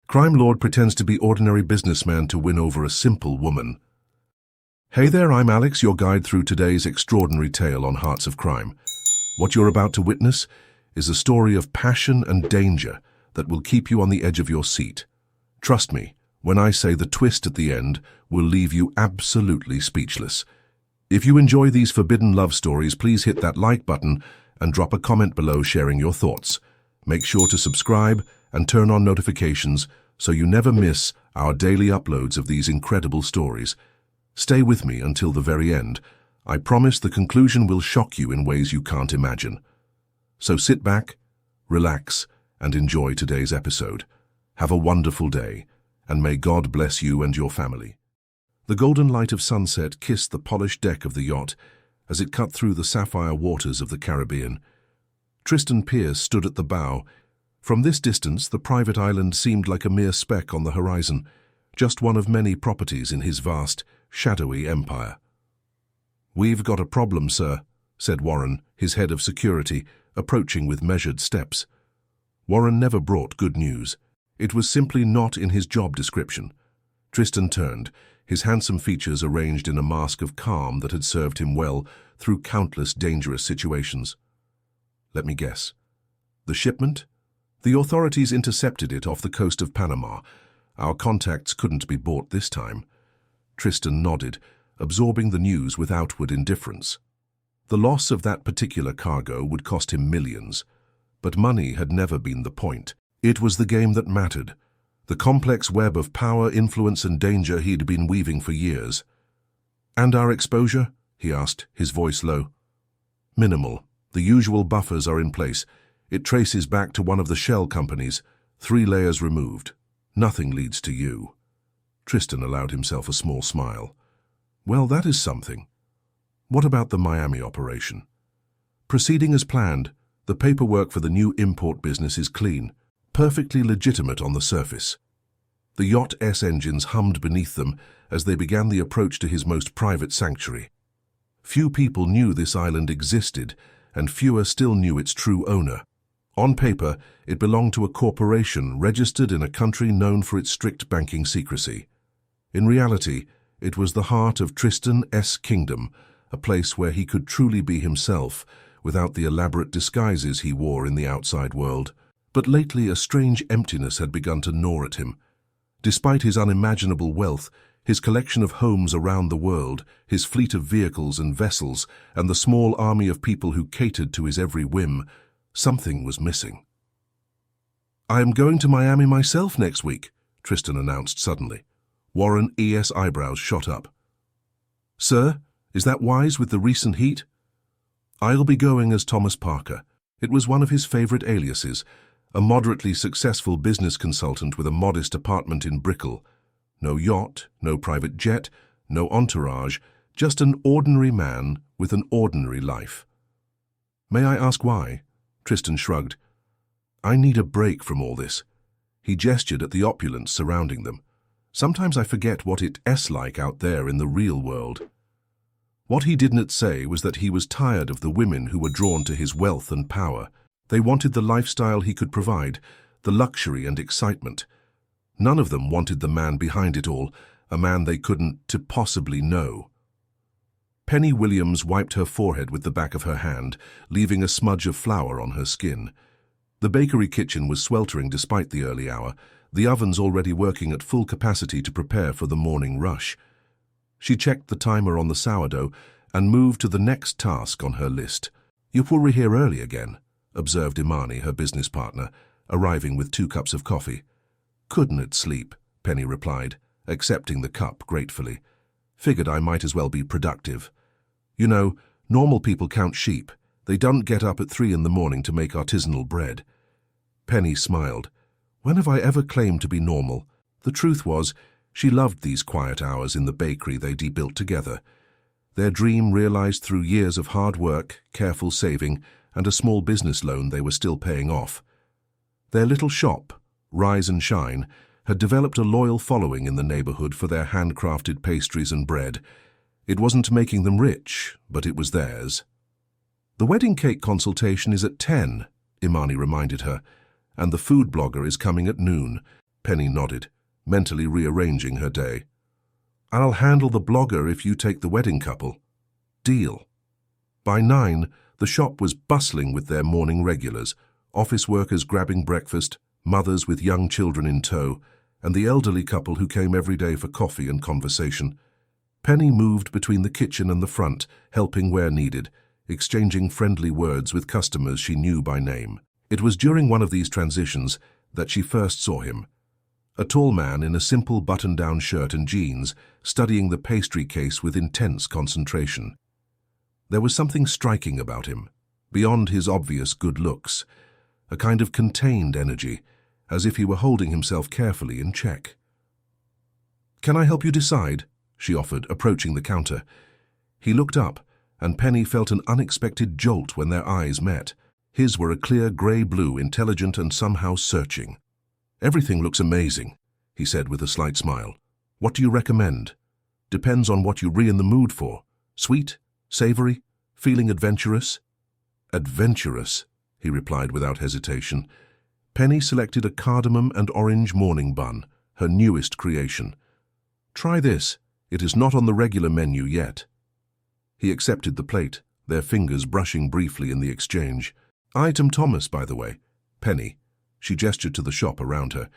Crime lord pretends to be ordinary businessman to win over a simple woman. Hey there, I'm Alex, your guide through today's extraordinary tale on Hearts of Crime. What you're about to witness is a story of passion and danger that will keep you on the edge of your seat. Trust me, when I say the twist at the end will leave you absolutely speechless. If you enjoy these forbidden love stories, please hit that like button and drop a comment below sharing your thoughts. Make sure to subscribe and turn on notifications so you never miss our daily uploads of these incredible stories. Stay with me until the very end. I promise the conclusion will shock you in ways you can't imagine. So sit back, relax, and enjoy today's episode. Have a wonderful day, and may God bless you and your family. The golden light of sunset kissed the polished deck of the yacht as it cut through the sapphire waters of the Caribbean. Tristan Pierce stood at the bow. From this distance, the private island seemed like a mere speck on the horizon, just one of many properties in his vast, shadowy empire. "We've got a problem, sir," said Warren, his head of security, approaching with measured steps. Warren never brought good news. It was simply not in his job description. Tristan turned, his handsome features arranged in a mask of calm that had served him well through countless dangerous situations. "Let me guess. The shipment? The authorities intercepted it off the coast of Panama. Our contacts couldn't be bought this time." Tristan nodded, absorbing the news with outward indifference. The loss of that particular cargo would cost him millions, but money had never been the point. It was the game that mattered, the complex web of power, influence, and danger he'd been weaving for years. "And our exposure?" he asked, his voice low. "Minimal. The usual buffers are in place. It traces back to one of the shell companies, 3 layers removed. Nothing leads to you." Tristan allowed himself a small smile. "Well, that is something. What about the Miami operation?" "Proceeding as planned. The paperwork for the new import business is clean, perfectly legitimate on the surface." The yacht's engines hummed beneath them as they began the approach to his most private sanctuary. Few people knew this island existed, and fewer still knew its true owner. On paper, it belonged to a corporation registered in a country known for its strict banking secrecy. In reality, it was the heart of Tristan's kingdom, a place where he could truly be himself without the elaborate disguises he wore in the outside world. But lately a strange emptiness had begun to gnaw at him. Despite his unimaginable wealth, his collection of homes around the world, his fleet of vehicles and vessels, and the small army of people who catered to his every whim, something was missing. "I am going to Miami myself next week," Tristan announced suddenly. Warren's eyebrows shot up. "Sir, is that wise with the recent heat?" "I'll be going as Thomas Parker." It was one of his favorite aliases, a moderately successful business consultant with a modest apartment in Brickell. No yacht, no private jet, no entourage, just an ordinary man with an ordinary life. "May I ask why?" Tristan shrugged. "I need a break from all this." He gestured at the opulence surrounding them. "Sometimes I forget what it's like out there in the real world." What he didn't say was that he was tired of the women who were drawn to his wealth and power. They wanted the lifestyle he could provide, the luxury and excitement. None of them wanted the man behind it all, a man they couldn't possibly know. Penny Williams wiped her forehead with the back of her hand, leaving a smudge of flour on her skin. The bakery kitchen was sweltering despite the early hour, the ovens already working at full capacity to prepare for the morning rush. She checked the timer on the sourdough and moved to the next task on her list. "You were here early again," observed Imani, her business partner, arriving with 2 cups of coffee. "Couldn't sleep," Penny replied, accepting the cup gratefully. "Figured I might as well be productive. You know, normal people count sheep. They don't get up at 3 in the morning to make artisanal bread." Penny smiled. When have I ever claimed to be normal? The truth was, she loved these quiet hours in the bakery they'd built together. Their dream realized through years of hard work, careful saving, and a small business loan they were still paying off. Their little shop, Rise and Shine, had developed a loyal following in the neighborhood for their handcrafted pastries and bread. It wasn't making them rich, but it was theirs. "The wedding cake consultation is at 10, Imani reminded her, "and the food blogger is coming at noon. Penny nodded, mentally rearranging her day. I'll handle the blogger if you take the wedding couple. Deal. By 9, the shop was bustling with their morning regulars, office workers grabbing breakfast, mothers with young children in tow, and the elderly couple who came every day for coffee and conversation. Penny moved between the kitchen and the front, helping where needed, exchanging friendly words with customers she knew by name. It was during one of these transitions that she first saw him. A tall man in a simple button-down shirt and jeans, studying the pastry case with intense concentration. There was something striking about him, beyond his obvious good looks, a kind of contained energy, as if he were holding himself carefully in check. "Can I help you decide?" she offered, approaching the counter. He looked up, and Penny felt an unexpected jolt when their eyes met. His were a clear grey-blue, intelligent and somehow searching. "Everything looks amazing," he said with a slight smile. "What do you recommend?" "Depends on what you're in the mood for. Sweet? Savory? Feeling adventurous?" "Adventurous," he replied without hesitation. Penny selected a cardamom and orange morning bun, her newest creation. "Try this. It is not on the regular menu yet." He accepted the plate, their fingers brushing briefly in the exchange. "Item Thomas, by the way." "Penny." She gestured to the shop around her.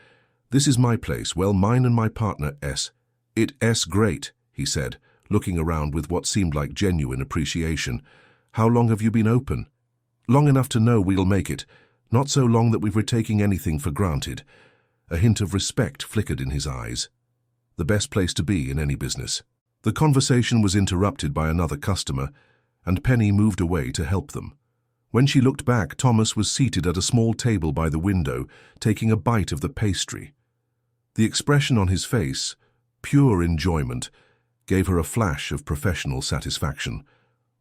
"This is my place. Well, mine and my partner, S. It's great," he said, looking around with what seemed like genuine appreciation. "How long have you been open?" "Long enough to know we'll make it. Not so long that we're taking anything for granted." A hint of respect flickered in his eyes. The best place to be in any business. The conversation was interrupted by another customer, and Penny moved away to help them. When she looked back, Thomas was seated at a small table by the window, taking a bite of the pastry. The expression on his face, pure enjoyment, gave her a flash of professional satisfaction.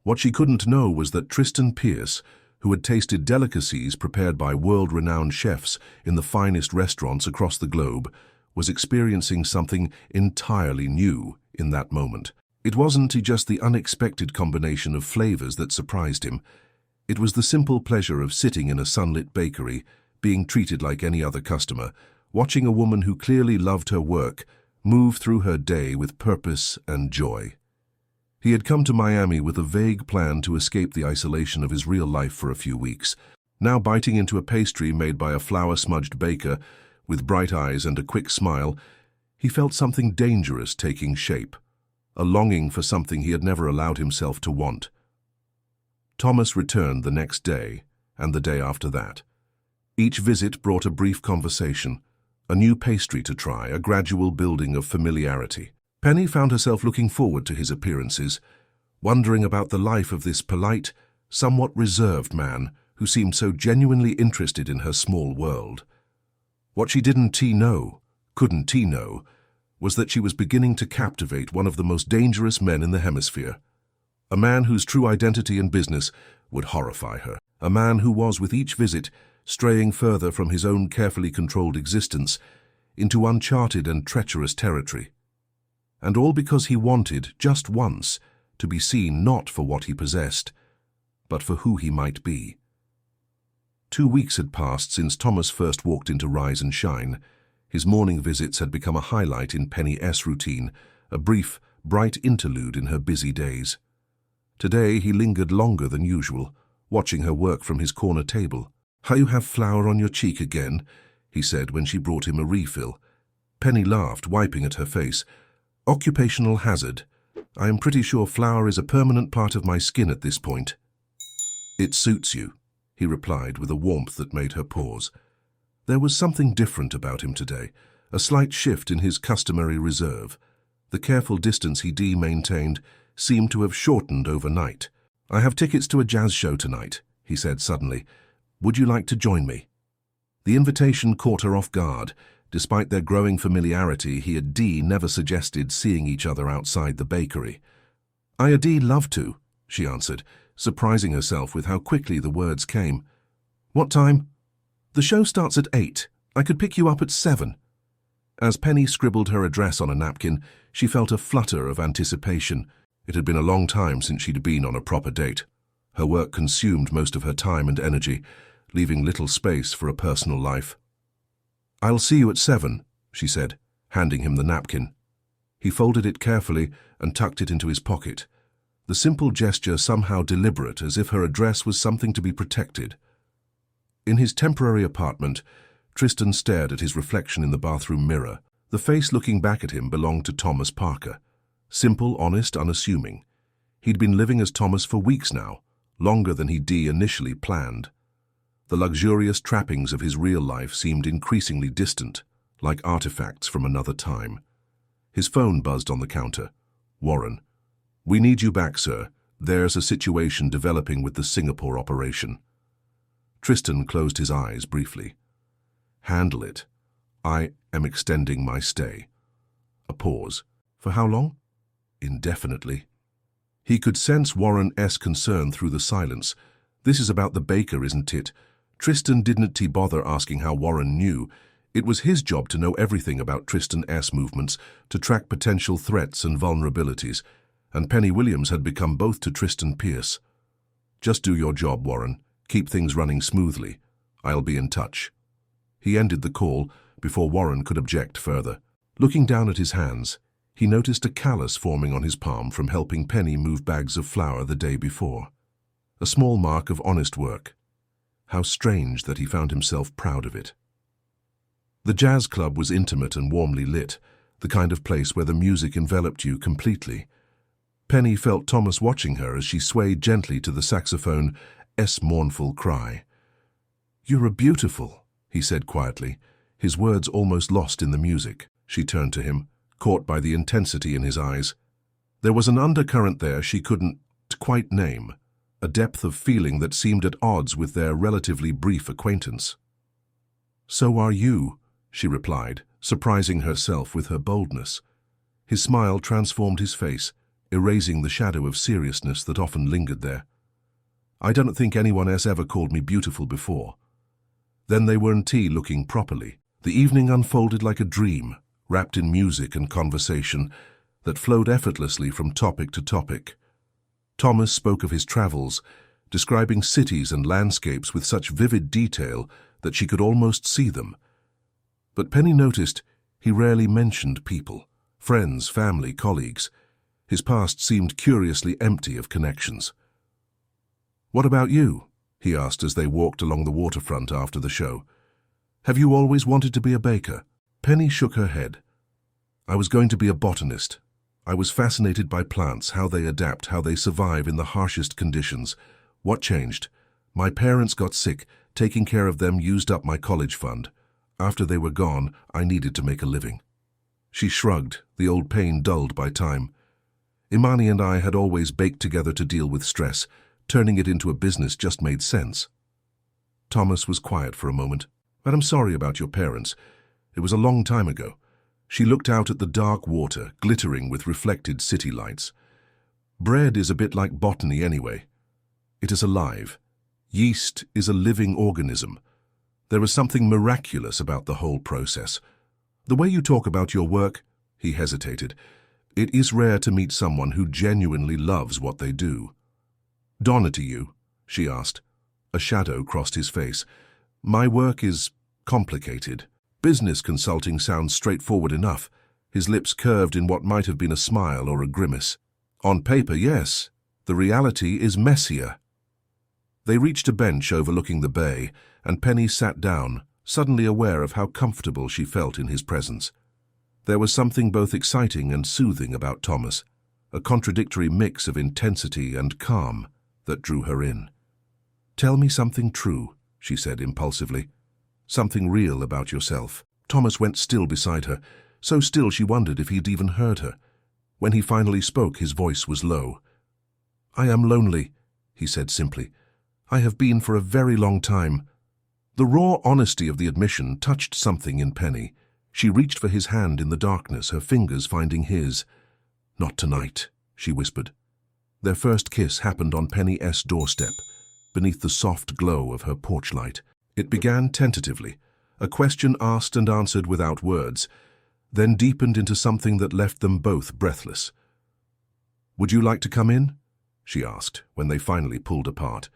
What she couldn't know was that Tristan Pierce, who had tasted delicacies prepared by world-renowned chefs in the finest restaurants across the globe, was experiencing something entirely new in that moment. It wasn't just the unexpected combination of flavors that surprised him. It was the simple pleasure of sitting in a sunlit bakery, being treated like any other customer, watching a woman who clearly loved her work move through her day with purpose and joy. He had come to Miami with a vague plan to escape the isolation of his real life for a few weeks. Now biting into a pastry made by a flour-smudged baker, with bright eyes and a quick smile, he felt something dangerous taking shape, a longing for something he had never allowed himself to want. Thomas returned the next day, and the day after that. Each visit brought a brief conversation, a new pastry to try, a gradual building of familiarity. Penny found herself looking forward to his appearances, wondering about the life of this polite, somewhat reserved man who seemed so genuinely interested in her small world. What she couldn't know, was that she was beginning to captivate one of the most dangerous men in the hemisphere. A man whose true identity and business would horrify her. A man who was, with each visit, straying further from his own carefully controlled existence into uncharted and treacherous territory. And all because he wanted, just once, to be seen not for what he possessed, but for who he might be. 2 weeks had passed since Thomas first walked into Rise and Shine. His morning visits had become a highlight in Penny S' routine, a brief, bright interlude in her busy days. Today he lingered longer than usual, watching her work from his corner table. "How you have flour on your cheek again?" he said when she brought him a refill. Penny laughed, wiping at her face. "Occupational hazard. I am pretty sure flour is a permanent part of my skin at this point." "It suits you," he replied with a warmth that made her pause. There was something different about him today, a slight shift in his customary reserve. The careful distance he maintained seemed to have shortened overnight. "I have tickets to a jazz show tonight," he said suddenly. "Would you like to join me?" The invitation caught her off guard. Despite their growing familiarity, he and Dee never suggested seeing each other outside the bakery. "I'd love to," she answered, surprising herself with how quickly the words came. "What time?" "The show starts at 8. I could pick you up at 7. As Penny scribbled her address on a napkin, she felt a flutter of anticipation. It had been a long time since she'd been on a proper date. Her work consumed most of her time and energy, leaving little space for a personal life. "I'll see you at 7, she said, handing him the napkin. He folded it carefully and tucked it into his pocket, the simple gesture somehow deliberate, as if her address was something to be protected. In his temporary apartment, Tristan stared at his reflection in the bathroom mirror. The face looking back at him belonged to Thomas Parker. Simple, honest, unassuming. He'd been living as Thomas for weeks now, longer than he'd initially planned. The luxurious trappings of his real life seemed increasingly distant, like artifacts from another time. His phone buzzed on the counter. Warren. "We need you back, sir. There's a situation developing with the Singapore operation." Tristan closed his eyes briefly. "Handle it. I am extending my stay." A pause. "For how long?" "Indefinitely." He could sense Warren's concern through the silence. "This is about the baker, isn't it?" Tristan didn't bother asking how Warren knew. It was his job to know everything about Tristan's movements, to track potential threats and vulnerabilities, and Penny Williams had become both to Tristan Pierce. "Just do your job, Warren. Keep things running smoothly. I'll be in touch." He ended the call before Warren could object further. Looking down at his hands, he noticed a callus forming on his palm from helping Penny move bags of flour the day before. A small mark of honest work. How strange that he found himself proud of it. The jazz club was intimate and warmly lit, the kind of place where the music enveloped you completely. Penny felt Thomas watching her as she swayed gently to the saxophone's mournful cry. "You're beautiful," he said quietly, his words almost lost in the music. She turned to him, caught by the intensity in his eyes. There was an undercurrent there she couldn't quite name, a depth of feeling that seemed at odds with their relatively brief acquaintance. "So are you," she replied, surprising herself with her boldness. His smile transformed his face, erasing the shadow of seriousness that often lingered there. "I don't think anyone else ever called me beautiful before." Then they were in tea, looking properly. The evening unfolded like a dream, wrapped in music and conversation that flowed effortlessly from topic to topic. Thomas spoke of his travels, describing cities and landscapes with such vivid detail that she could almost see them. But Penny noticed he rarely mentioned people, friends, family, colleagues. His past seemed curiously empty of connections. "What about you?" he asked as they walked along the waterfront after the show. "Have you always wanted to be a baker?" Penny shook her head. "I was going to be a botanist. I was fascinated by plants, how they adapt, how they survive in the harshest conditions. What changed? My parents got sick. Taking care of them used up my college fund. After they were gone, I needed to make a living." She shrugged, the old pain dulled by time. "Imani and I had always baked together to deal with stress. Turning it into a business just made sense." Thomas was quiet for a moment. "But I'm sorry about your parents. It was a long time ago." She looked out at the dark water, glittering with reflected city lights. "Bread is a bit like botany anyway. It is alive. Yeast is a living organism. There is something miraculous about the whole process. The way you talk about your work," he hesitated, "it is rare to meet someone who genuinely loves what they do." "Donna to you?" she asked. A shadow crossed his face. "My work is complicated. Business consulting sounds straightforward enough." His lips curved in what might have been a smile or a grimace. "On paper, yes. The reality is messier." They reached a bench overlooking the bay, and Penny sat down, suddenly aware of how comfortable she felt in his presence. There was something both exciting and soothing about Thomas, a contradictory mix of intensity and calm that drew her in. "Tell me something true," she said impulsively. "Something real about yourself." Thomas went still beside her, so still she wondered if he'd even heard her. When he finally spoke, his voice was low. "I am lonely," he said simply. "I have been for a very long time." The raw honesty of the admission touched something in Penny. She reached for his hand in the darkness, her fingers finding his. "Not tonight," she whispered. Their first kiss happened on Penny's doorstep, beneath the soft glow of her porch light. It began tentatively, a question asked and answered without words, then deepened into something that left them both breathless. "Would you like to come in?" she asked, when they finally pulled apart.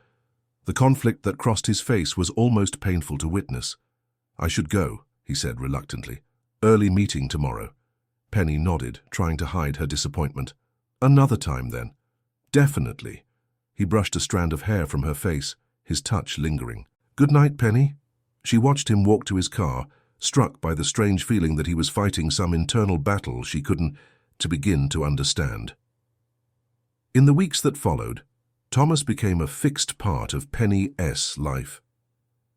The conflict that crossed his face was almost painful to witness. "I should go," he said reluctantly. Early meeting tomorrow. Penny nodded, trying to hide her disappointment. Another time, then. Definitely. He brushed a strand of hair from her face, his touch lingering. Good night, Penny. She watched him walk to his car, struck by the strange feeling that he was fighting some internal battle she couldn't begin to understand. In the weeks that followed, Thomas became a fixed part of Penny's life.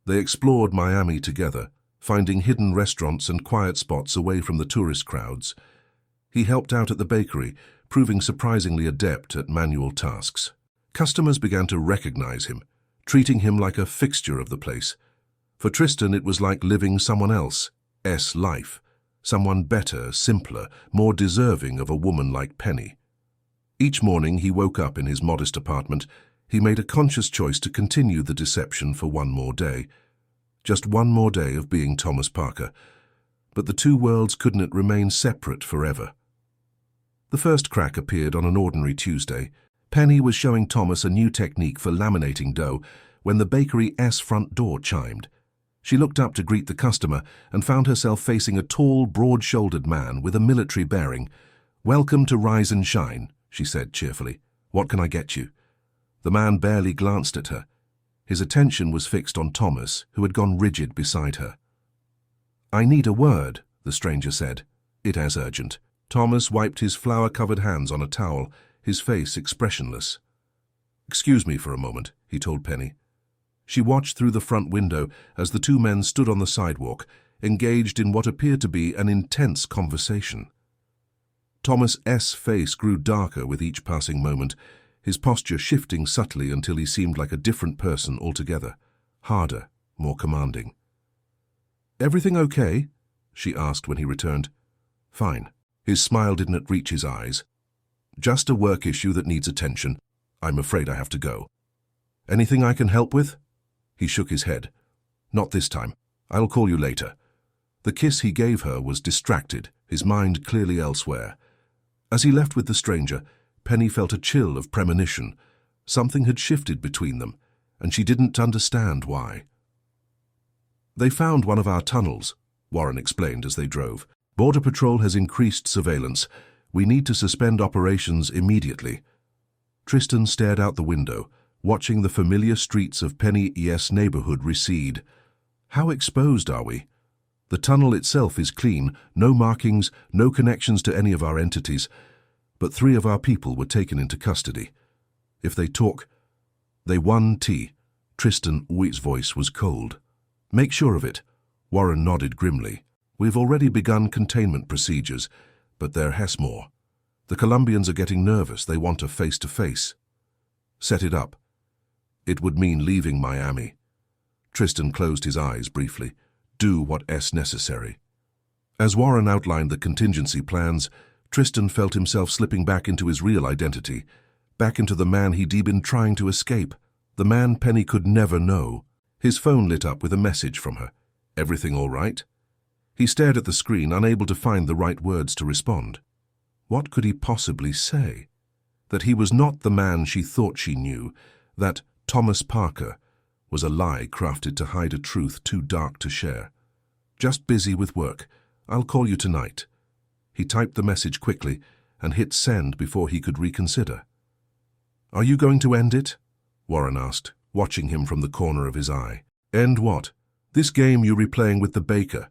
They explored Miami together, finding hidden restaurants and quiet spots away from the tourist crowds. He helped out at the bakery, proving surprisingly adept at manual tasks. Customers began to recognize him, treating him like a fixture of the place. For Tristan, it was like living someone else's life, someone better, simpler, more deserving of a woman like Penny. Each morning he woke up in his modest apartment. He made a conscious choice to continue the deception for one more day. Just one more day of being Thomas Parker. But the two worlds couldn't remain separate forever. The first crack appeared on an ordinary Tuesday. Penny was showing Thomas a new technique for laminating dough when the bakery's front door chimed. She looked up to greet the customer and found herself facing a tall, broad-shouldered man with a military bearing. "Welcome to Rise and Shine," she said cheerfully. "What can I get you?" The man barely glanced at her. His attention was fixed on Thomas, who had gone rigid beside her. "I need a word," the stranger said. "It is urgent." Thomas wiped his flour-covered hands on a towel, his face expressionless. "Excuse me for a moment," he told Penny. She watched through the front window as the two men stood on the sidewalk, engaged in what appeared to be an intense conversation. Thomas's face grew darker with each passing moment, his posture shifting subtly until he seemed like a different person altogether, harder, more commanding. "Everything okay?" she asked when he returned. "Fine." His smile didn't reach his eyes. "Just a work issue that needs attention. I'm afraid I have to go." "Anything I can help with?" He shook his head. "Not this time. I'll call you later." The kiss he gave her was distracted, his mind clearly elsewhere. As he left with the stranger, Penny felt a chill of premonition. Something had shifted between them, and she didn't understand why. "They found one of our tunnels," Warren explained as they drove. "Border Patrol has increased surveillance. We need to suspend operations immediately." Tristan stared out the window, watching the familiar streets of Penny's neighborhood recede. "How exposed are we? The tunnel itself is clean, no markings, no connections to any of our entities, but 3 of our people were taken into custody. If they talk, they won T." Tristan's voice was cold. "Make sure of it." Warren nodded grimly. "We've already begun containment procedures, but there has more. The Colombians are getting nervous. They want a face-to-face. Set it up. It would mean leaving Miami." Tristan closed his eyes briefly. "Do what's necessary." As Warren outlined the contingency plans, Tristan felt himself slipping back into his real identity, back into the man he'd been trying to escape, the man Penny could never know. His phone lit up with a message from her. "Everything all right?" He stared at the screen, unable to find the right words to respond. What could he possibly say? That he was not the man she thought she knew, that Thomas Parker was a lie crafted to hide a truth too dark to share. "Just busy with work. I'll call you tonight." He typed the message quickly and hit send before he could reconsider. "Are you going to end it?" Warren asked, watching him from the corner of his eye. "End what?" "This game you're replaying with the baker."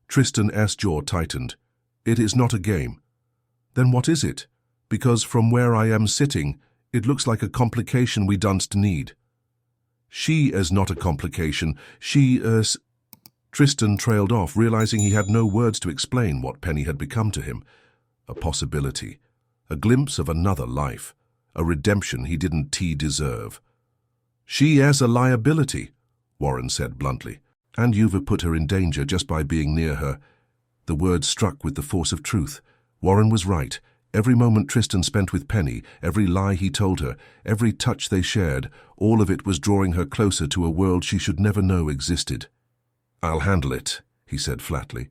Tristan's jaw tightened. "It is not a game." "Then what is it? Because from where I am sitting, it looks like a complication we don't need." "She is not a complication. She is—" Tristan trailed off, realizing he had no words to explain what Penny had become to him. A possibility. A glimpse of another life. A redemption he didn't deserve. "She is a liability," Warren said bluntly. "And you've put her in danger just by being near her." The words struck with the force of truth. Warren was right. Every moment Tristan spent with Penny, every lie he told her, every touch they shared, all of it was drawing her closer to a world she should never know existed. "I'll handle it," he said flatly.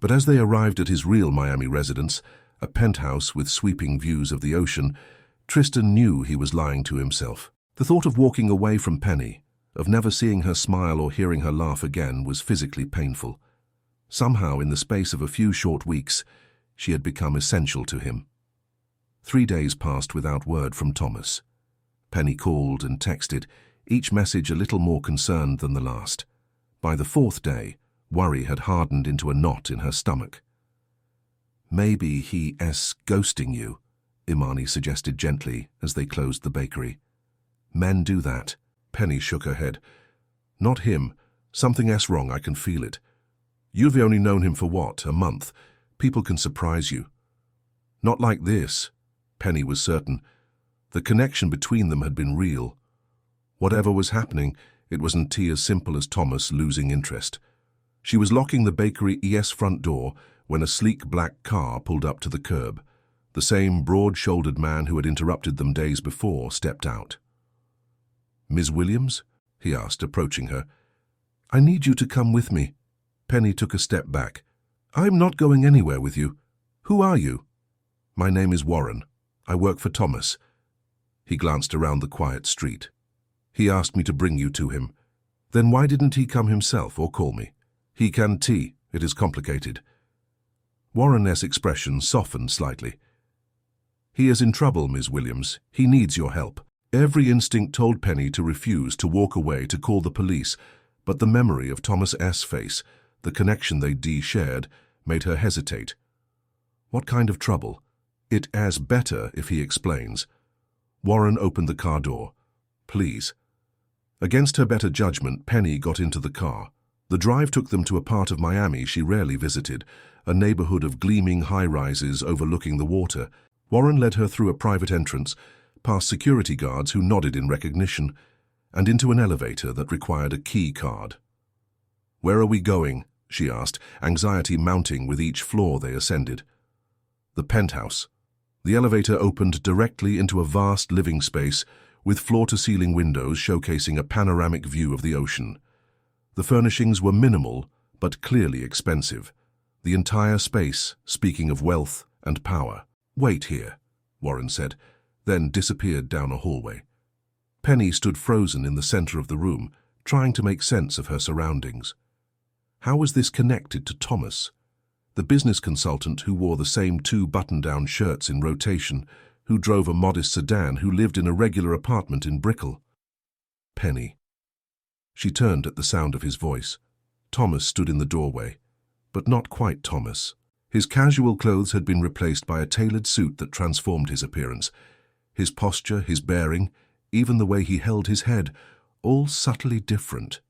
But as they arrived at his real Miami residence, a penthouse with sweeping views of the ocean, Tristan knew he was lying to himself. The thought of walking away from Penny, of never seeing her smile or hearing her laugh again, was physically painful. Somehow, in the space of a few short weeks, she had become essential to him. 3 days passed without word from Thomas. Penny called and texted, each message a little more concerned than the last. By the 4th day, worry had hardened into a knot in her stomach. "Maybe he's ghosting you," Imani suggested gently as they closed the bakery. "Men do that." Penny shook her head. "Not him. Something's wrong, I can feel it. You've only known him for what, a month? People can surprise you." "Not like this." Penny was certain. The connection between them had been real. Whatever was happening, it wasn't as simple as Thomas losing interest. She was locking the bakery's front door when a sleek black car pulled up to the curb. The same broad-shouldered man who had interrupted them days before stepped out. "Ms. Williams?" he asked, approaching her. "I need you to come with me." Penny took a step back. "I'm not going anywhere with you. Who are you?" "My name is Warren. I work for Thomas." He glanced around the quiet street. "He asked me to bring you to him." "Then why didn't he come himself or call me?" "He can't. It is complicated." Warren's expression softened slightly. "He is in trouble, Ms. Williams. He needs your help." Every instinct told Penny to refuse, to walk away, to call the police, but the memory of Thomas's face, the connection they shared, made her hesitate. What kind of trouble? It's better if he explains. Warren opened the car door. "Please." Against her better judgment, Penny got into the car. The drive took them to a part of Miami she rarely visited, a neighborhood of gleaming high-rises overlooking the water. Warren led her through a private entrance, past security guards who nodded in recognition, and into an elevator that required a key card. "Where are we going?" she asked, anxiety mounting with each floor they ascended. "The penthouse." The elevator opened directly into a vast living space with floor-to-ceiling windows showcasing a panoramic view of the ocean. The furnishings were minimal, but clearly expensive. The entire space speaking of wealth and power. "Wait here," Warren said, then disappeared down a hallway. Penny stood frozen in the center of the room, trying to make sense of her surroundings. How was this connected to Thomas, the business consultant who wore the same 2 button-down shirts in rotation, who drove a modest sedan, who lived in a regular apartment in Brickell? Penny. She turned at the sound of his voice. Thomas stood in the doorway, but not quite Thomas. His casual clothes had been replaced by a tailored suit that transformed his appearance. His posture, his bearing, even the way he held his head, all subtly different.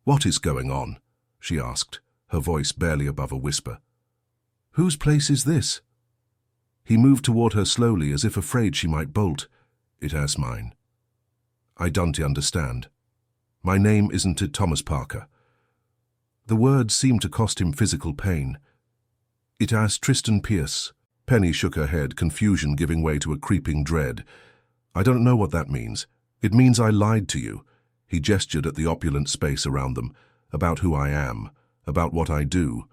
"What is going on?" she asked, her voice barely above a whisper. "Whose place is this?" He moved toward her slowly, as if afraid she might bolt. "It's mine." "I don't understand." "My name isn't it Thomas Parker." The words seemed to cost him physical pain. "It's Tristan Pierce." Penny shook her head, confusion giving way to a creeping dread. "I don't know what that means." "It means I lied to you." He gestured at the opulent space around them. "About who I am, about what I do.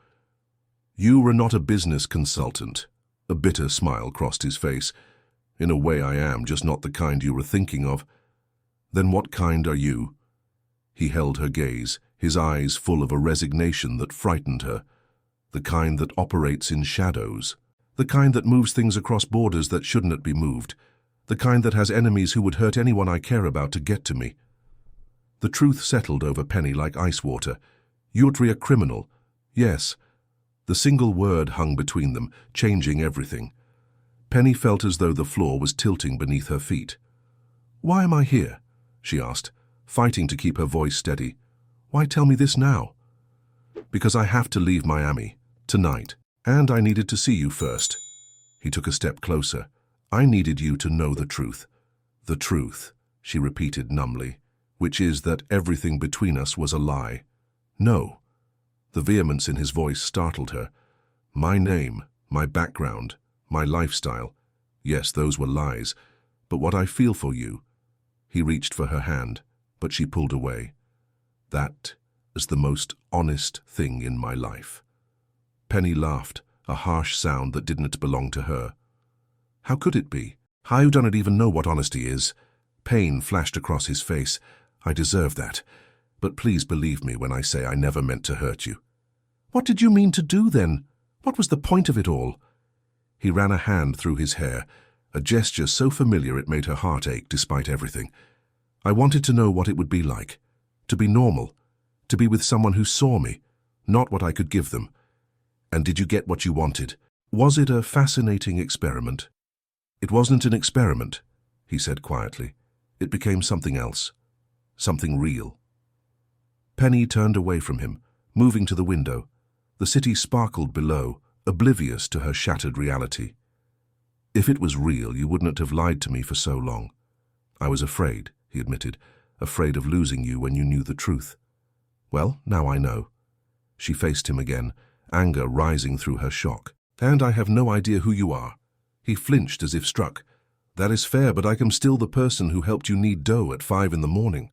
You were not a business consultant." A bitter smile crossed his face. "In a way I am, just not the kind you were thinking of." "Then what kind are you?" He held her gaze, his eyes full of a resignation that frightened her. "The kind that operates in shadows. The kind that moves things across borders that shouldn't be moved. The kind that has enemies who would hurt anyone I care about to get to me." The truth settled over Penny like ice water. "You're a criminal." "Yes." The single word hung between them, changing everything. Penny felt as though the floor was tilting beneath her feet. "Why am I here?" she asked, fighting to keep her voice steady. "Why tell me this now?" "Because I have to leave Miami, tonight. And I needed to see you first." He took a step closer. "I needed you to know the truth." "The truth," she repeated numbly, "which is that everything between us was a lie." "No." The vehemence in his voice startled her. "My name, my background, my lifestyle. Yes, those were lies. But what I feel for you." He reached for her hand, but she pulled away. "That is the most honest thing in my life." Penny laughed, a harsh sound that didn't belong to her. "How could it be? I don't even know what honesty is." Pain flashed across his face. "I deserve that. But please believe me when I say I never meant to hurt you." What did you mean to do then? What was the point of it all? He ran a hand through his hair, a gesture so familiar it made her heart ache despite everything. I wanted to know what it would be like. To be normal. To be with someone who saw me, not what I could give them. And did you get what you wanted? Was it a fascinating experiment? It wasn't an experiment, he said quietly. It became something else. Something real. Penny turned away from him, moving to the window. The city sparkled below, oblivious to her shattered reality. If it was real, you wouldn't have lied to me for so long. I was afraid, he admitted, afraid of losing you when you knew the truth. Well, now I know. She faced him again, anger rising through her shock. And I have no idea who you are. He flinched as if struck. That is fair, but I am still the person who helped you knead dough at 5 in the morning.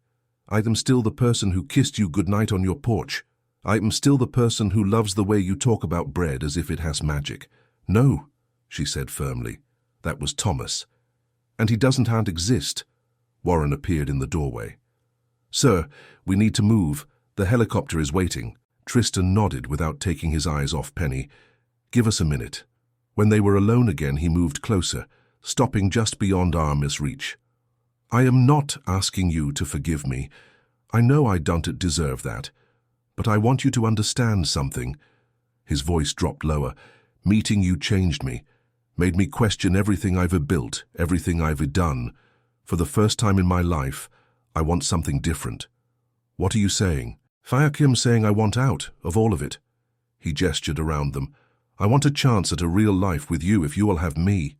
I am still the person who kissed you goodnight on your porch. I am still the person who loves the way you talk about bread as if it has magic. No, she said firmly. That was Thomas. And he doesn't exist. Warren appeared in the doorway. Sir, we need to move. The helicopter is waiting. Tristan nodded without taking his eyes off Penny. Give us a minute. When they were alone again, he moved closer, stopping just beyond arm's reach. I am not asking you to forgive me. I know I don't deserve that. But I want you to understand something. His voice dropped lower. Meeting you changed me, made me question everything I've built, everything I've done. For the first time in my life, I want something different. What are you saying? Fayakim saying I want out of all of it. He gestured around them. I want a chance at a real life with you if you will have me.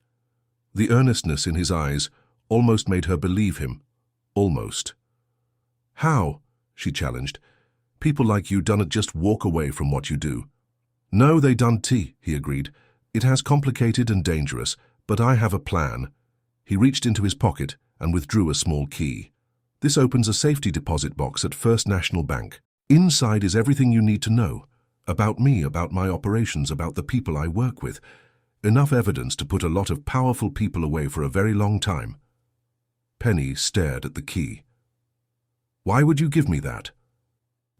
The earnestness in his eyes almost made her believe him. Almost. How? She challenged. People like you don't just walk away from what you do. No, they don't, he agreed. It has complicated and dangerous, but I have a plan. He reached into his pocket and withdrew a small key. This opens a safety deposit box at First National Bank. Inside is everything you need to know. About me, about my operations, about the people I work with. Enough evidence to put a lot of powerful people away for a very long time. Penny stared at the key. Why would you give me that?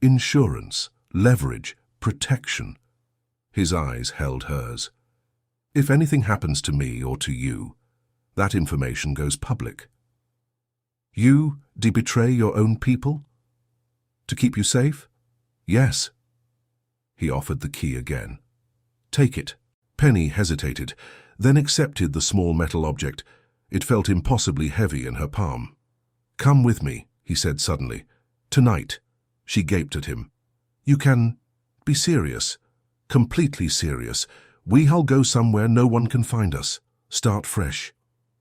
Insurance, leverage, protection. His eyes held hers. If anything happens to me or to you, that information goes public. You betray your own people? To keep you safe? Yes. He offered the key again. Take it. Penny hesitated, then accepted the small metal object. It felt impossibly heavy in her palm. Come with me, he said suddenly. Tonight. She gaped at him. You can be serious. Completely serious. We'll go somewhere no one can find us. Start fresh.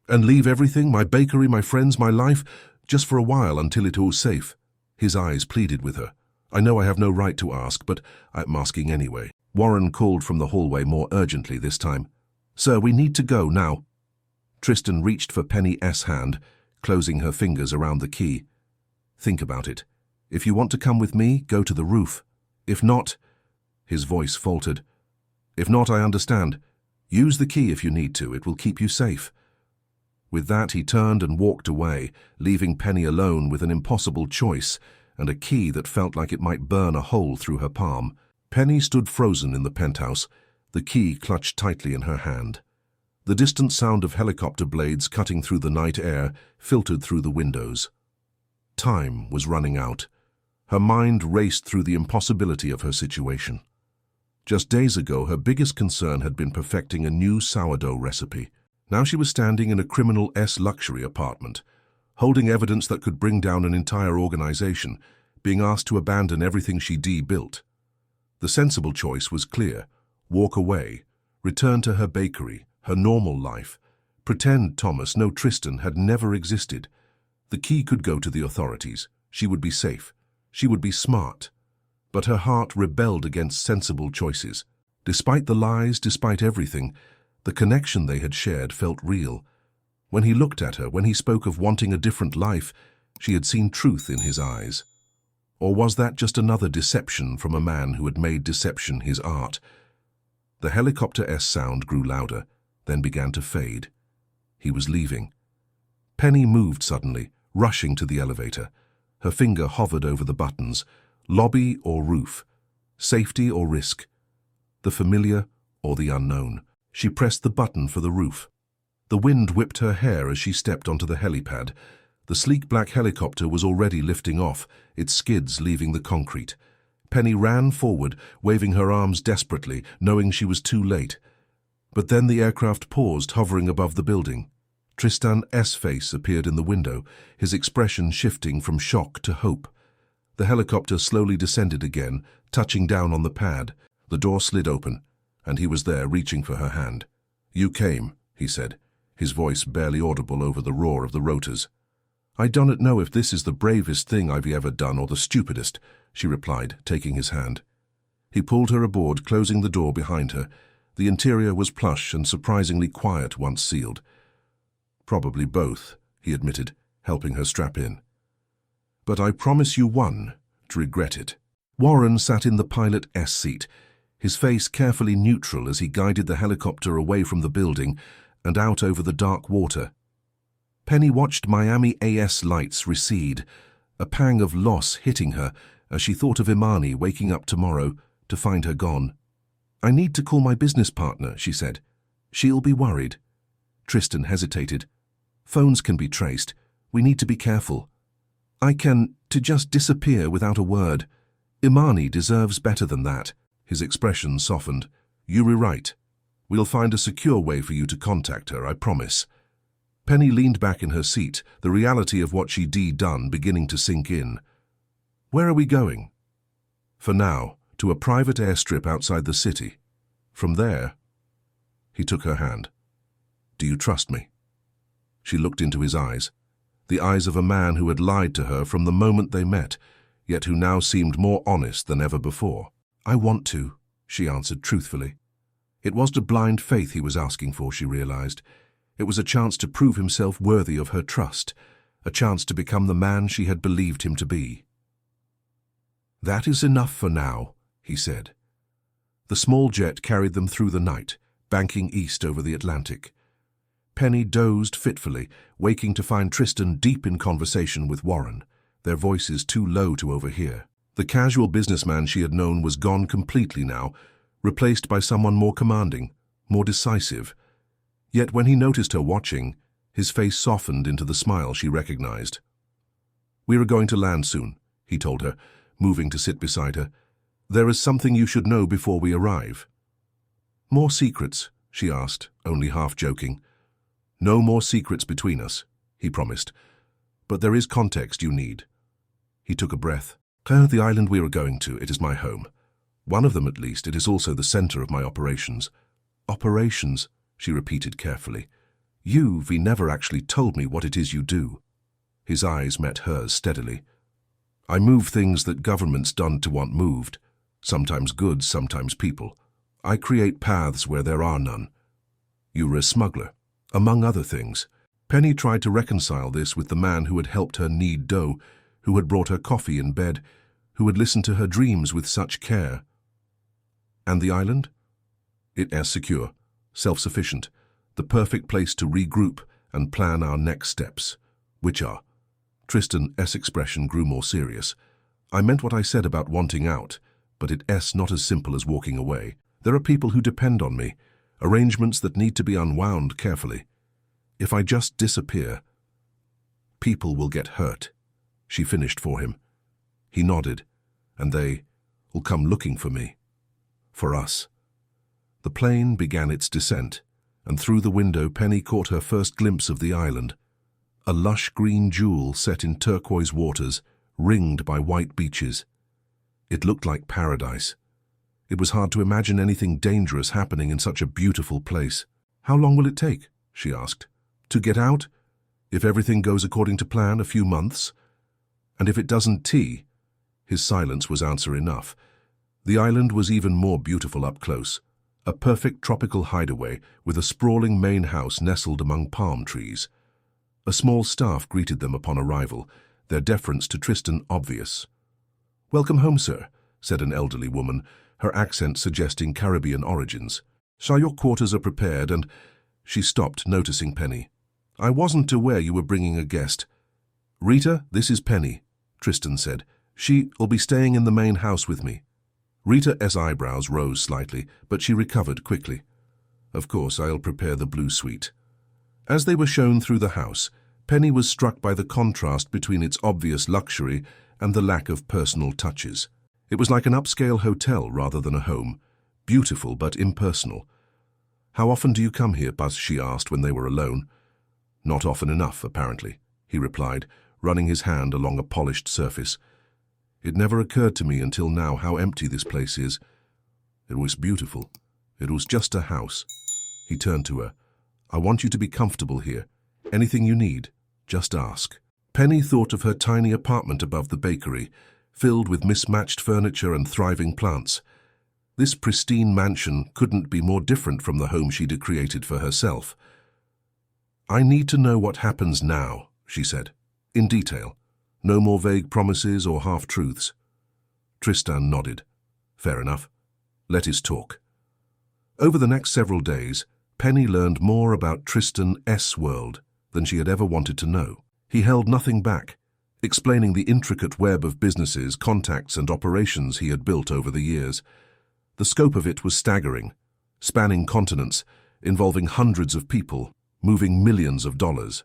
And leave everything, my bakery, my friends, my life, just for a while until it all's safe. His eyes pleaded with her. I know I have no right to ask, but I'm asking anyway. Warren called from the hallway more urgently this time. Sir, we need to go now. Tristan reached for Penny's hand, closing her fingers around the key. Think about it. If you want to come with me, go to the roof. If not, his voice faltered. If not, I understand. Use the key if you need to. It will keep you safe. With that, he turned and walked away, leaving Penny alone with an impossible choice and a key that felt like it might burn a hole through her palm. Penny stood frozen in the penthouse, the key clutched tightly in her hand. The distant sound of helicopter blades cutting through the night air filtered through the windows. Time was running out. Her mind raced through the impossibility of her situation. Just days ago, her biggest concern had been perfecting a new sourdough recipe. Now she was standing in a criminal-esque luxury apartment, holding evidence that could bring down an entire organization, being asked to abandon everything she built. The sensible choice was clear. Walk away, return to her bakery, her normal life, pretend Thomas, no Tristan, had never existed. The key could go to the authorities. She would be safe. She would be smart. But her heart rebelled against sensible choices. Despite the lies, despite everything, the connection they had shared felt real. When he looked at her, when he spoke of wanting a different life, she had seen truth in his eyes. Or was that just another deception from a man who had made deception his art? The helicopter-esque sound grew louder, then began to fade. He was leaving. Penny moved suddenly, rushing to the elevator. Her finger hovered over the buttons. Lobby or roof? Safety or risk? the familiar or the unknown. She pressed the button for the roof. The wind whipped her hair as she stepped onto the helipad. The sleek black helicopter was already lifting off, its skids leaving the concrete. Penny ran forward, waving her arms desperately, knowing she was too late. But then the aircraft paused, hovering above the building. Tristan's face appeared in the window, his expression shifting from shock to hope. The helicopter slowly descended again, touching down on the pad. The door slid open, and he was there, reaching for her hand. "You came," he said, his voice barely audible over the roar of the rotors. "I don't know if this is the bravest thing I've ever done or the stupidest," she replied, taking his hand. He pulled her aboard, closing the door behind her. The interior was plush and surprisingly quiet once sealed. "Probably both," he admitted, helping her strap in. "But I promise you one, to regret it." Warren sat in the pilot's seat, his face carefully neutral as he guided the helicopter away from the building and out over the dark water. Penny watched Miami's lights recede, a pang of loss hitting her as she thought of Imani waking up tomorrow to find her gone. "I need to call my business partner," she said. "She'll be worried." Tristan hesitated. "Phones can be traced. We need to be careful." To just disappear without a word. Imani deserves better than that." His expression softened. "You were right. We'll find a secure way for you to contact her, I promise." Penny leaned back in her seat, the reality of what she'd done beginning to sink in. "Where are we going?" "For now, to a private airstrip outside the city. From there—" He took her hand. "Do you trust me?" She looked into his eyes, the eyes of a man who had lied to her from the moment they met, yet who now seemed more honest than ever before. "I want to," she answered truthfully. It wasn't a blind faith he was asking for, she realized. It was a chance to prove himself worthy of her trust, a chance to become the man she had believed him to be. "That is enough for now," he said. The small jet carried them through the night, banking east over the Atlantic. Penny dozed fitfully, waking to find Tristan deep in conversation with Warren, their voices too low to overhear. The casual businessman she had known was gone completely now, replaced by someone more commanding, more decisive. Yet when he noticed her watching, his face softened into the smile she recognized. "We are going to land soon," he told her, moving to sit beside her. "There is something you should know before we arrive." "More secrets?" she asked, only half joking. "No more secrets between us," he promised. "But there is context you need." He took a breath. "The island we are going to, it is my home. One of them at least, it is also the center of my operations." "Operations," she repeated carefully. "You've never actually told me what it is you do." His eyes met hers steadily. "I move things that governments don't want moved. Sometimes goods, sometimes people. I create paths where there are none. You were a smuggler, among other things." Penny tried to reconcile this with the man who had helped her knead dough, who had brought her coffee in bed, who had listened to her dreams with such care. "And the island?" "It is secure, self-sufficient, the perfect place to regroup and plan our next steps." "Which are?" Tristan's expression grew more serious. "I meant what I said about wanting out, but it's not as simple as walking away. There are people who depend on me, arrangements that need to be unwound carefully. If I just disappear, people will get hurt." She finished for him. He nodded, "And they will come looking for me. For us." The plane began its descent, and through the window Penny caught her first glimpse of the island. A lush green jewel set in turquoise waters, ringed by white beaches. It looked like paradise. It was hard to imagine anything dangerous happening in such a beautiful place. "How long will it take?" she asked. "To get out? If everything goes according to plan, a few months. And if it doesn't, His silence was answer enough. The island was even more beautiful up close. A perfect tropical hideaway with a sprawling main house nestled among palm trees. A small staff greeted them upon arrival, their deference to Tristan obvious. "Welcome home, sir," said an elderly woman, her accent suggesting Caribbean origins. "So your quarters are prepared and—" She stopped, noticing Penny. "I wasn't aware you were bringing a guest." "Rita, this is Penny," Tristan said. "She'll be staying in the main house with me." Rita's eyebrows rose slightly, but she recovered quickly. Of course, I'll prepare the blue suite. As they were shown through the house, Penny was struck by the contrast between its obvious luxury and the lack of personal touches. It was like an upscale hotel rather than a home, beautiful but impersonal. "How often do you come here?" Buzz she asked when they were alone. "Not often enough, apparently," he replied, running his hand along a polished surface. "It never occurred to me until now how empty this place is. It was beautiful. It was just a house." He turned to her. "I want you to be comfortable here. Anything you need, just ask." Penny thought of her tiny apartment above the bakery, filled with mismatched furniture and thriving plants. This pristine mansion couldn't be more different from the home she'd created for herself. "I need to know what happens now," she said, "in detail. No more vague promises or half-truths." Tristan nodded. "Fair enough. Let us talk." Over the next several days, Penny learned more about Tristan's world than she had ever wanted to know. He held nothing back, explaining the intricate web of businesses, contacts, and operations he had built over the years. The scope of it was staggering, spanning continents, involving hundreds of people, moving millions of dollars.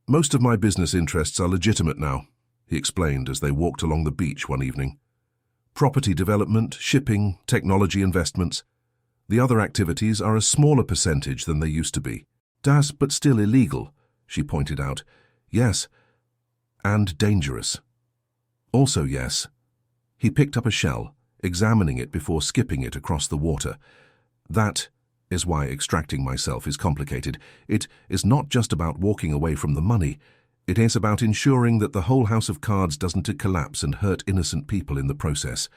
"Most of my business interests are legitimate now," he explained as they walked along the beach one evening. "Property development, shipping, technology investments. The other activities are a smaller percentage than they used to be." But still illegal," she pointed out. "Yes, and dangerous." "Also yes." He picked up a shell, examining it before skipping it across the water. "That is why extracting myself is complicated. It is not just about walking away from the money. It is about ensuring that the whole house of cards doesn't collapse and hurt innocent people in the process."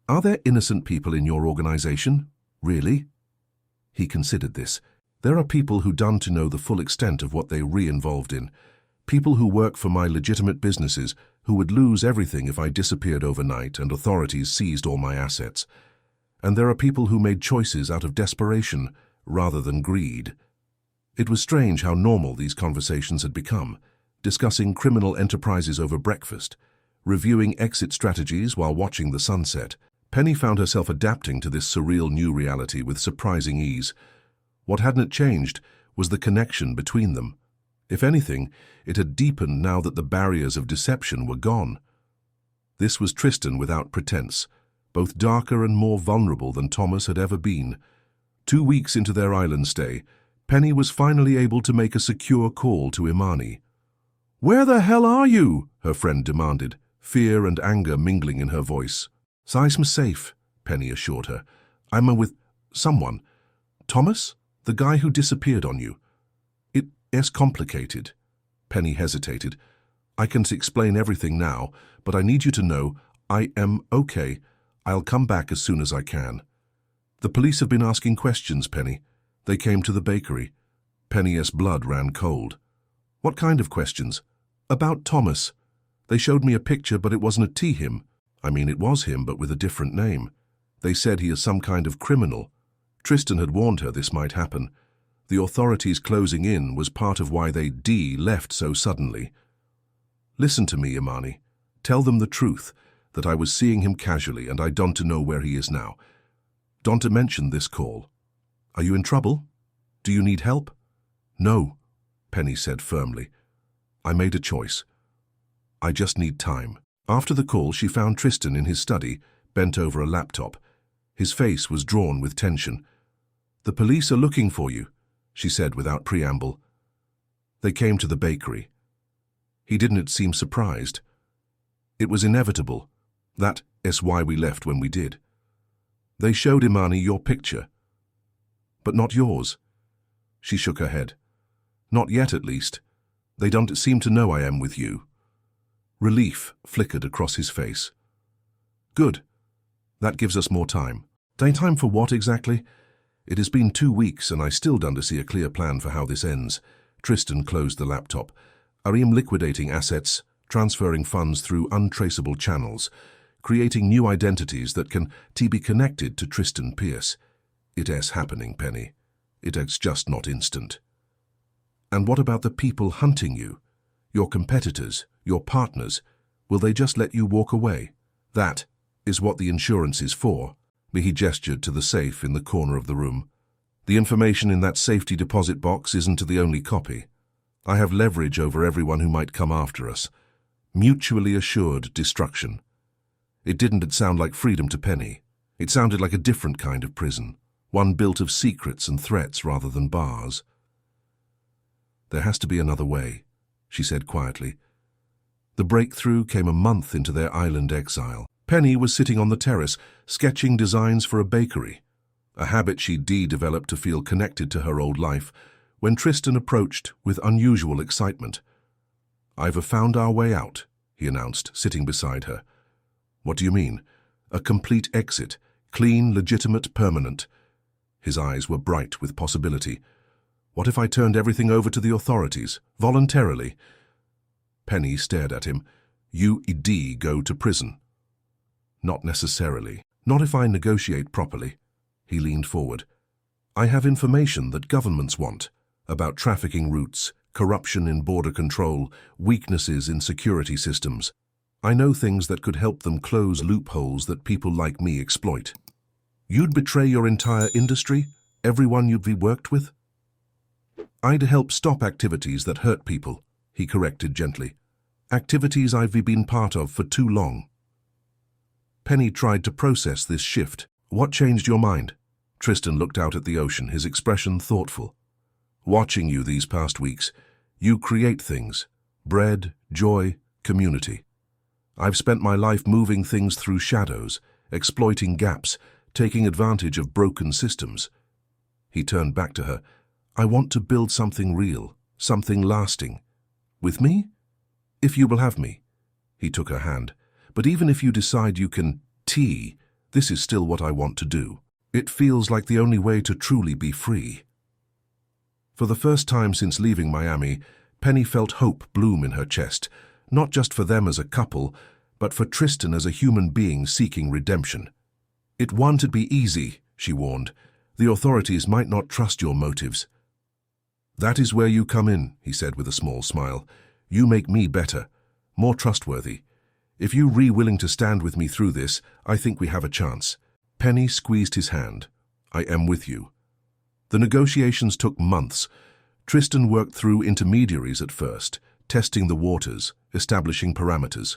"Are there innocent people in your organization? Really?" He considered this. "There are people who don't know the full extent of what they're re-involved in. People who work for my legitimate businesses who would lose everything if I disappeared overnight and authorities seized all my assets. And there are people who made choices out of desperation rather than greed." It was strange how normal these conversations had become, discussing criminal enterprises over breakfast, reviewing exit strategies while watching the sunset. Penny found herself adapting to this surreal new reality with surprising ease. What hadn't changed was the connection between them. If anything, it had deepened now that the barriers of deception were gone. This was Tristan without pretense, both darker and more vulnerable than Thomas had ever been. 2 weeks into their island stay, Penny was finally able to make a secure call to Imani. "Where the hell are you?" her friend demanded, fear and anger mingling in her voice. "I'm safe," Penny assured her. "I'm with someone. Thomas, the guy who disappeared on you." "It is complicated." Penny hesitated. "I can explain everything now, but I need you to know I am okay. I'll come back as soon as I can." "The police have been asking questions, Penny. They came to the bakery." Penny's blood ran cold. "What kind of questions?" "About Thomas. They showed me a picture, but it wasn't him. I mean, it was him, but with a different name. They said he is some kind of criminal. Tristan had warned her this might happen. The authorities closing in was part of why they left so suddenly." "Listen to me, Imani. Tell them the truth, that I was seeing him casually and I don't know where he is now. Don't mention this call. Are you in trouble? Do you need help?" "No," Penny said firmly. "I made a choice. I just need time." After the call, she found Tristan in his study, bent over a laptop. His face was drawn with tension. "The police are looking for you," she said without preamble. "They came to the bakery." He didn't seem surprised. "It was inevitable. That is why we left when we did. They showed Imani your picture." "But not yours." She shook her head. "Not yet, at least. They don't seem to know I am with you." Relief flickered across his face. "Good. That gives us more time." "Time for what exactly?" "It has been 2 weeks and I still don't see a clear plan for how this ends." Tristan closed the laptop. "I am liquidating assets, transferring funds through untraceable channels, creating new identities that can be connected to Tristan Pierce. It is happening, Penny. It is just not instant." "And what about the people hunting you? Your competitors, your partners? Will they just let you walk away?" "That is what the insurance is for. He gestured to the safe in the corner of the room. The information in that safety deposit box isn't the only copy. I have leverage over everyone who might come after us. Mutually assured destruction. It didn't sound like freedom to Penny. It sounded like a different kind of prison, one built of secrets and threats rather than bars. There has to be another way, she said quietly. The breakthrough came a month into their island exile. Penny was sitting on the terrace, sketching designs for a bakery, a habit she'd developed to feel connected to her old life, when Tristan approached with unusual excitement. "I've found our way out," he announced, sitting beside her. "What do you mean?" "A complete exit, clean, legitimate, permanent." His eyes were bright with possibility. "What if I turned everything over to the authorities, voluntarily?" Penny stared at him. "You'd go to prison." "Not necessarily. Not if I negotiate properly." He leaned forward. "I have information that governments want, about trafficking routes, corruption in border control, weaknesses in security systems. I know things that could help them close loopholes that people like me exploit." "You'd betray your entire industry? Everyone you'd worked with?" "I'd help stop activities that hurt people," he corrected gently. "Activities I've been part of for too long." Penny tried to process this shift. "What changed your mind?" Tristan looked out at the ocean, his expression thoughtful. "Watching you these past weeks, you create things. Bread, joy, community. I've spent my life moving things through shadows, exploiting gaps, taking advantage of broken systems." He turned back to her. "I want to build something real, something lasting. With me? If you will have me." He took her hand. "But even if you decide you can this is still what I want to do. It feels like the only way to truly be free." For the first time since leaving Miami, Penny felt hope bloom in her chest, not just for them as a couple, but for Tristan as a human being seeking redemption. "It won't be easy," she warned. "The authorities might not trust your motives." "That is where you come in," he said with a small smile. "You make me better, more trustworthy. If you're willing to stand with me through this, I think we have a chance." Penny squeezed his hand. "I am with you." The negotiations took months. Tristan worked through intermediaries at first, testing the waters, establishing parameters.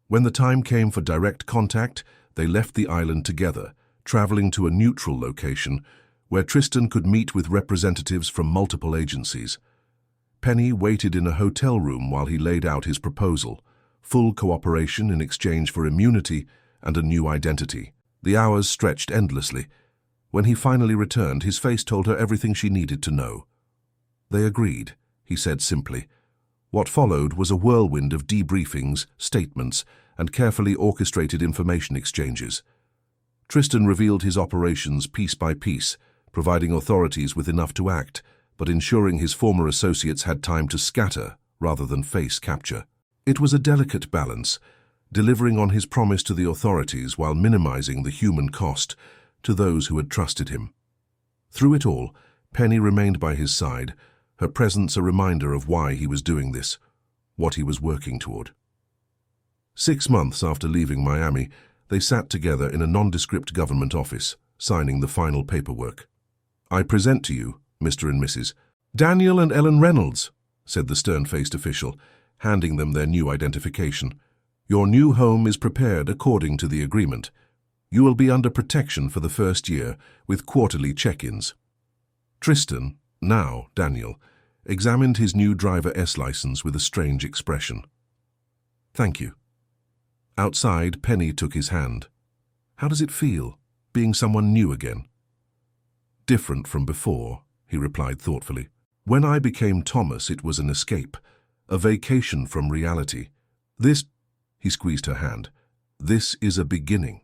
When the time came for direct contact, they left the island together, traveling to a neutral location where Tristan could meet with representatives from multiple agencies. Penny waited in a hotel room while he laid out his proposal, full cooperation in exchange for immunity and a new identity. The hours stretched endlessly. When he finally returned, his face told her everything she needed to know. "They agreed," he said simply. What followed was a whirlwind of debriefings, statements, and carefully orchestrated information exchanges. Tristan revealed his operations piece by piece, providing authorities with enough to act, but ensuring his former associates had time to scatter rather than face capture. It was a delicate balance, delivering on his promise to the authorities while minimizing the human cost to those who had trusted him. Through it all, Penny remained by his side, her presence a reminder of why he was doing this, what he was working toward. 6 months after leaving Miami, they sat together in a nondescript government office, signing the final paperwork. "I present to you, Mr. and Mrs. Daniel and Ellen Reynolds," said the stern-faced official, handing them their new identification. "Your new home is prepared according to the agreement. You will be under protection for the first year, with quarterly check-ins." Tristan, now Daniel, examined his new driver S license with a strange expression. "Thank you." Outside, Penny took his hand. "How does it feel, being someone new again?" "Different from before," he replied thoughtfully. "When I became Thomas, it was an escape, a vacation from reality. He squeezed her hand. "This is a beginning."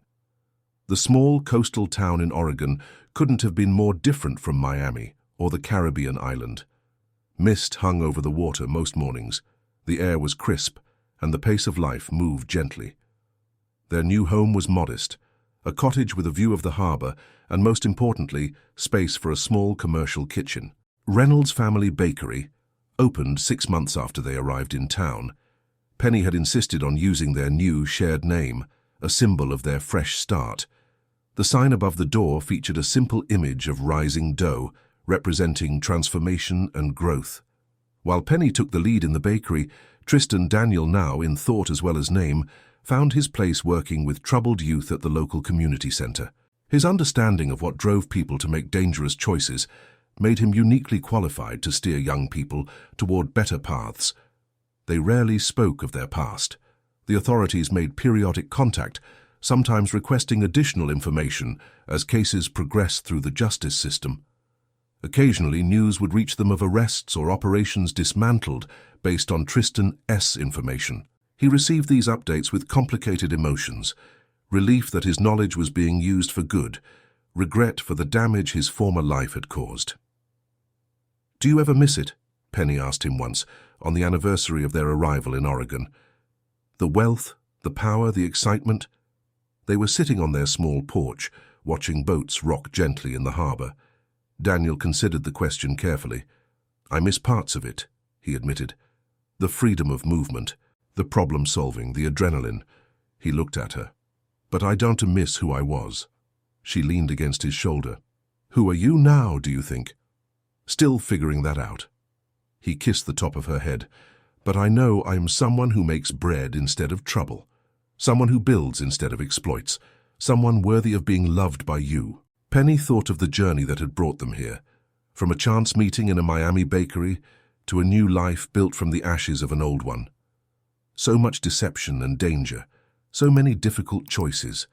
The small coastal town in Oregon couldn't have been more different from Miami or the Caribbean island. Mist hung over the water most mornings. The air was crisp, and the pace of life moved gently. Their new home was modest, a cottage with a view of the harbor, and most importantly, space for a small commercial kitchen. Reynolds Family Bakery opened 6 months after they arrived in town. Penny had insisted on using their new shared name, a symbol of their fresh start. The sign above the door featured a simple image of rising dough, representing transformation and growth. While Penny took the lead in the bakery, Tristan Daniel, now in thought as well as name, found his place working with troubled youth at the local community center. His understanding of what drove people to make dangerous choices made him uniquely qualified to steer young people toward better paths. They rarely spoke of their past. The authorities made periodic contact, sometimes requesting additional information as cases progressed through the justice system. Occasionally, news would reach them of arrests or operations dismantled based on Tristan's information. He received these updates with complicated emotions: relief that his knowledge was being used for good, regret for the damage his former life had caused. "Do you ever miss it?" Penny asked him once, on the anniversary of their arrival in Oregon. The wealth, the power, the excitement. They were sitting on their small porch, watching boats rock gently in the harbor. Daniel considered the question carefully. "I miss parts of it," he admitted. "The freedom of movement, the problem-solving, the adrenaline." He looked at her. "But I don't miss who I was." She leaned against his shoulder. "Who are you now, do you think?" "Still figuring that out." He kissed the top of her head. "But I know I'm someone who makes bread instead of trouble. Someone who builds instead of exploits. Someone worthy of being loved by you." Penny thought of the journey that had brought them here. From a chance meeting in a Miami bakery to a new life built from the ashes of an old one. So much deception and danger. So many difficult choices.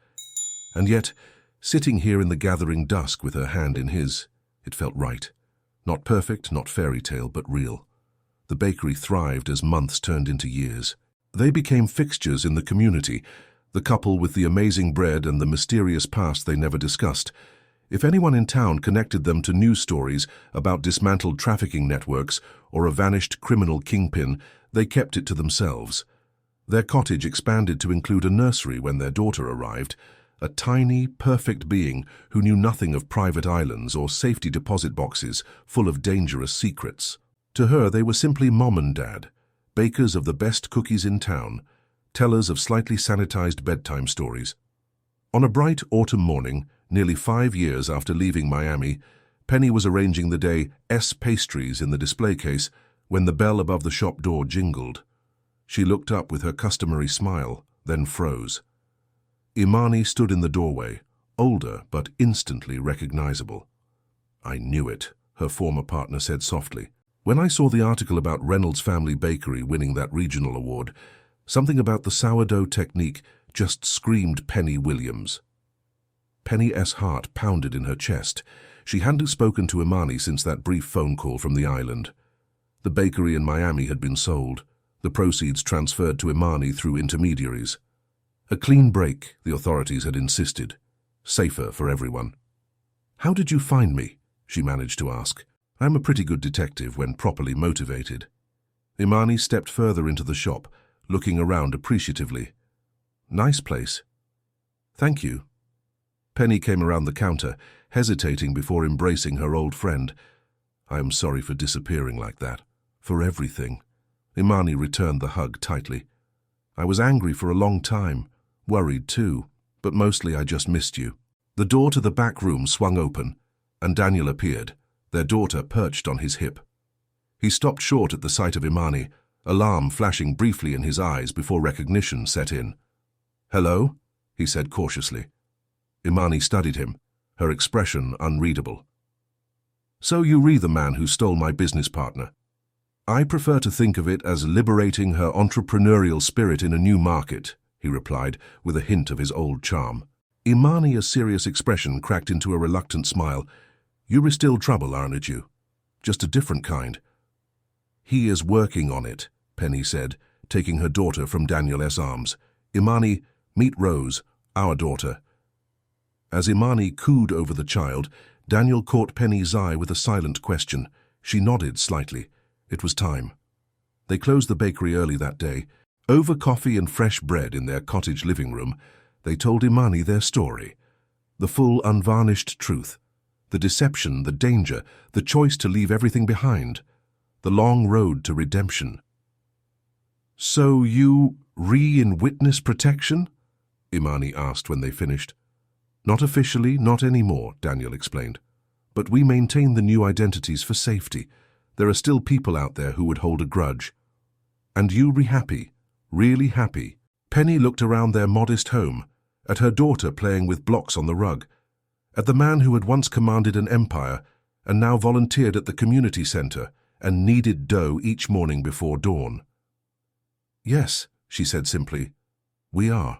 And yet, sitting here in the gathering dusk with her hand in his, it felt right. Not perfect, not fairy tale, but real. The bakery thrived as months turned into years. They became fixtures in the community, the couple with the amazing bread and the mysterious past they never discussed. If anyone in town connected them to news stories about dismantled trafficking networks or a vanished criminal kingpin, they kept it to themselves. Their cottage expanded to include a nursery when their daughter arrived, a tiny, perfect being who knew nothing of private islands or safety deposit boxes full of dangerous secrets. To her, they were simply mom and dad, bakers of the best cookies in town, tellers of slightly sanitized bedtime stories. On a bright autumn morning, nearly 5 years after leaving Miami, Penny was arranging the day's pastries in the display case when the bell above the shop door jingled. She looked up with her customary smile, then froze. Imani stood in the doorway, older but instantly recognizable. "I knew it," her former partner said softly. "When I saw the article about Reynolds Family Bakery winning that regional award, something about the sourdough technique just screamed Penny Williams." Penny's heart pounded in her chest. She hadn't spoken to Imani since that brief phone call from the island. The bakery in Miami had been sold, the proceeds transferred to Imani through intermediaries. A clean break, the authorities had insisted. Safer for everyone. "How did you find me?" she managed to ask. "I'm a pretty good detective when properly motivated." Imani stepped further into the shop, looking around appreciatively. "Nice place." "Thank you." Penny came around the counter, hesitating before embracing her old friend. "I am sorry for disappearing like that. For everything." Imani returned the hug tightly. "I was angry for a long time, worried too, but mostly I just missed you." The door to the back room swung open, and Daniel appeared, their daughter perched on his hip. He stopped short at the sight of Imani, alarm flashing briefly in his eyes before recognition set in. "Hello?" he said cautiously. Imani studied him, her expression unreadable. "So you re the man who stole my business partner." "I prefer to think of it as liberating her entrepreneurial spirit in a new market," he replied, with a hint of his old charm. Imani's serious expression cracked into a reluctant smile. "You're still trouble, aren't you? Just a different kind." "He is working on it," Penny said, taking her daughter from Daniel's arms. "Imani, meet Rose, our daughter." As Imani cooed over the child, Daniel caught Penny's eye with a silent question. She nodded slightly. It was time. They closed the bakery early that day. Over coffee and fresh bread in their cottage living room, they told Imani their story. The full, unvarnished truth. The deception, the danger, the choice to leave everything behind. The long road to redemption. "So you in witness protection?" Imani asked when they finished. Not officially, not anymore, Daniel explained. But we maintain the new identities for safety. There are still people out there who would hold a grudge. And you be happy, really happy. Penny looked around their modest home, at her daughter playing with blocks on the rug, at the man who had once commanded an empire and now volunteered at the community center and kneaded dough each morning before dawn. Yes, she said simply, we are.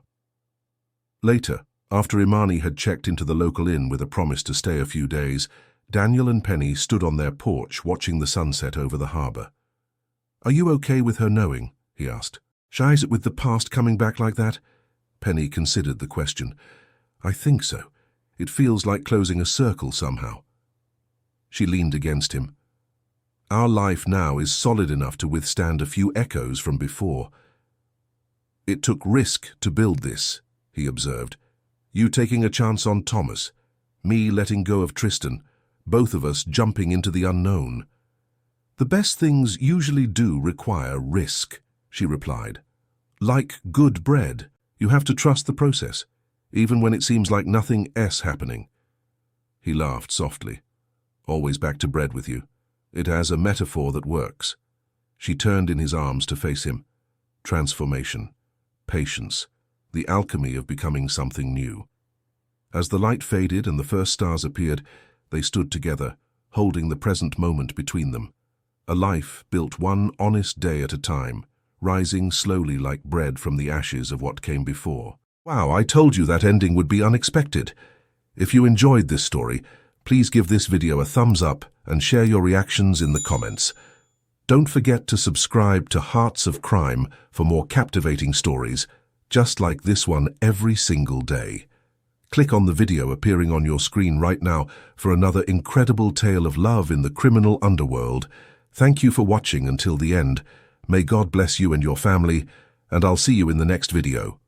Later, after Imani had checked into the local inn with a promise to stay a few days, Daniel and Penny stood on their porch watching the sunset over the harbor. Are you okay with her knowing? He asked. Shy is it with the past coming back like that? Penny considered the question. I think so. It feels like closing a circle somehow. She leaned against him. Our life now is solid enough to withstand a few echoes from before. It took risk to build this, he observed. You taking a chance on Thomas, me letting go of Tristan, both of us jumping into the unknown. The best things usually do require risk, she replied. Like good bread, you have to trust the process, even when it seems like nothing else happening. He laughed softly. Always back to bread with you. It has a metaphor that works. She turned in his arms to face him. Transformation, patience, the alchemy of becoming something new. As the light faded and the first stars appeared, they stood together, holding the present moment between them. A life built one honest day at a time, rising slowly like bread from the ashes of what came before. Wow, I told you that ending would be unexpected. If you enjoyed this story, please give this video a thumbs up and share your reactions in the comments. Don't forget to subscribe to Hearts of Crime for more captivating stories, just like this one every single day. Click on the video appearing on your screen right now for another incredible tale of love in the criminal underworld. Thank you for watching until the end. May God bless you and your family, and I'll see you in the next video.